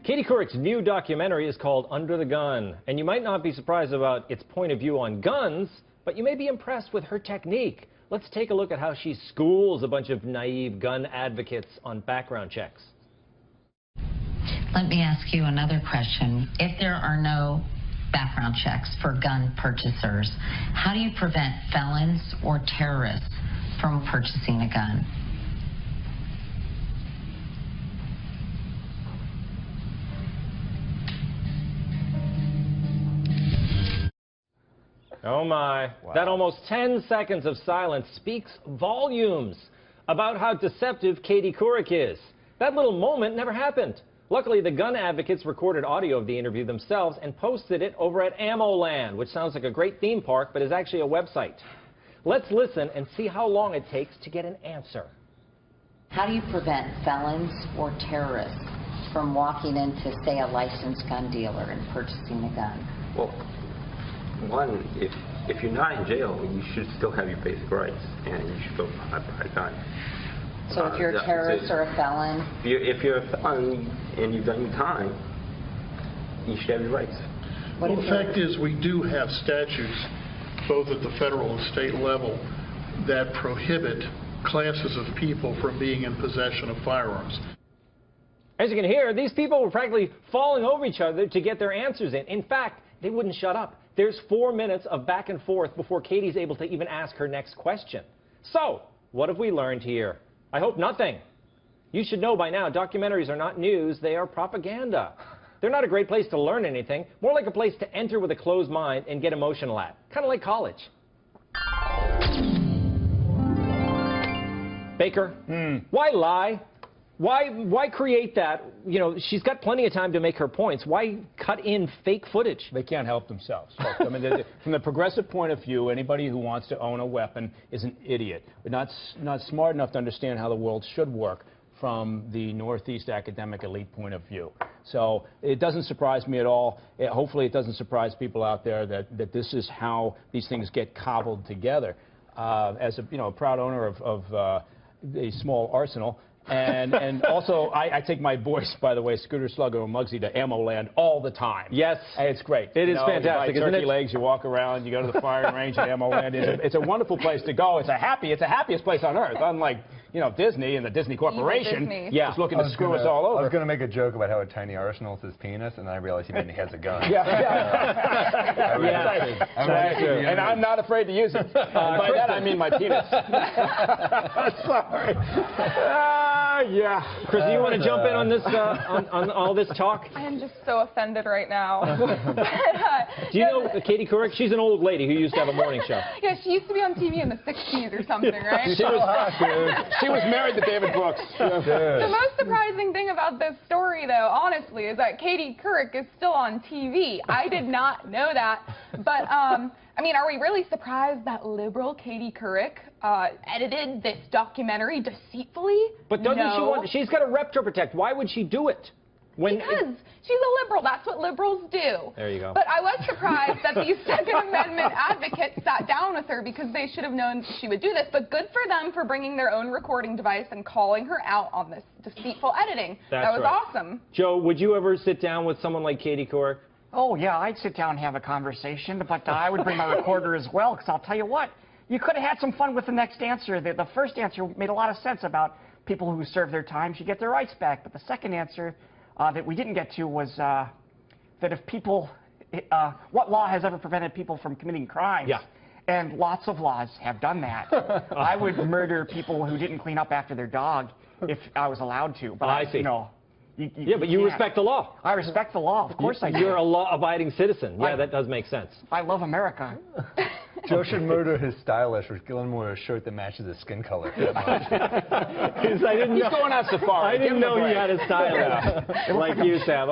Katie Couric's new documentary is called Under the Gun, and you might not be surprised about its point of view on guns, but you may be impressed with her technique. Let's take a look at how she schools a bunch of naive gun advocates on background checks. Let me ask you another question. If there are no background checks for gun purchasers, how do you prevent felons or terrorists from purchasing a gun? Oh my, wow. That almost 10 seconds of silence speaks volumes about how deceptive Katie Couric is. That little moment never happened. Luckily, the gun advocates recorded audio of the interview themselves and posted it over at Ammo Land, which sounds like a great theme park, but is actually a website. Let's listen and see how long it takes to get an answer. How do you prevent felons or terrorists from walking into, say, a licensed gun dealer and purchasing a gun? Well, one, if you're not in jail, you should still have your basic rights, and you should go buy a gun. So if you're a terrorist or a felon? If you're a felon and you've done your time, you should have your rights. Well, the fact is we do have statutes, both at the federal and state level, that prohibit classes of people from being in possession of firearms. As you can hear, these people were practically falling over each other to get their answers in. In fact, they wouldn't shut up. There's 4 minutes of back and forth before Katie's able to even ask her next question. So, what have we learned here? I hope nothing. You should know by now, documentaries are not news, they are propaganda. They're not a great place to learn anything, more like a place to enter with a closed mind and get emotional at. Kind of like college. Baker, why lie? Why create that? You know, she's got plenty of time to make her points. Why cut in fake footage? They can't help themselves. I mean, from the progressive point of view, anybody who wants to own a weapon is an idiot. But not smart enough to understand how the world should work from the Northeast academic elite point of view. So it doesn't surprise me at all. Hopefully it doesn't surprise people out there that this is how these things get cobbled together. As a proud owner of a small arsenal, and also, I take my voice, by the way, Scooter Slugger and Muggsy, to Ammo Land all the time. Yes. And it's great. It is fantastic, you buy isn't turkey it? legs, you walk around, you go to the firing range at Ammo Land. It's a wonderful place to go. It's the happiest place on earth, unlike, Disney and the Disney Corporation. Yeah. It's looking to screw us all over. I was going to make a joke about how a tiny arsenal is his penis, and then I realized he has a gun. And I'm not afraid to use it. And by that, I mean my penis. Sorry. Yeah. Chris, do you want to jump in on this, on all this talk? I am just so offended right now. Do you know Katie Couric? She's an old lady who used to have a morning show. Yeah, she used to be on TV in the 60s or something, right? She was married to David Brooks. The most surprising thing about this story, though, honestly, is that Katie Couric is still on TV. I did not know that. But, I mean, are we really surprised that liberal Katie Couric edited this documentary deceitfully? But doesn't she's got a rep to protect. Why would she do it? Because she's a liberal. That's what liberals do. There you go. But I was surprised that these Second Amendment advocates sat down with her because they should have known she would do this. But good for them for bringing their own recording device and calling her out on this deceitful editing. That was awesome. Joe, would you ever sit down with someone like Katie Couric? Oh, yeah, I'd sit down and have a conversation, but I would bring my recorder as well, because I'll tell you what, you could have had some fun with the next answer. The first answer made a lot of sense about people who serve their time should get their rights back, but the second answer that we didn't get to was that if people, what law has ever prevented people from committing crimes? Yeah. And lots of laws have done that. I would murder people who didn't clean up after their dog if I was allowed to. But I see. But you can't. respect the law. I respect the law. Of course I do. You're a law-abiding citizen. Yeah, that does make sense. I love America. Joe should murder his stylist for giving him a shirt that matches his skin color. He's going on safari. I didn't know he had a stylist like you, Sam.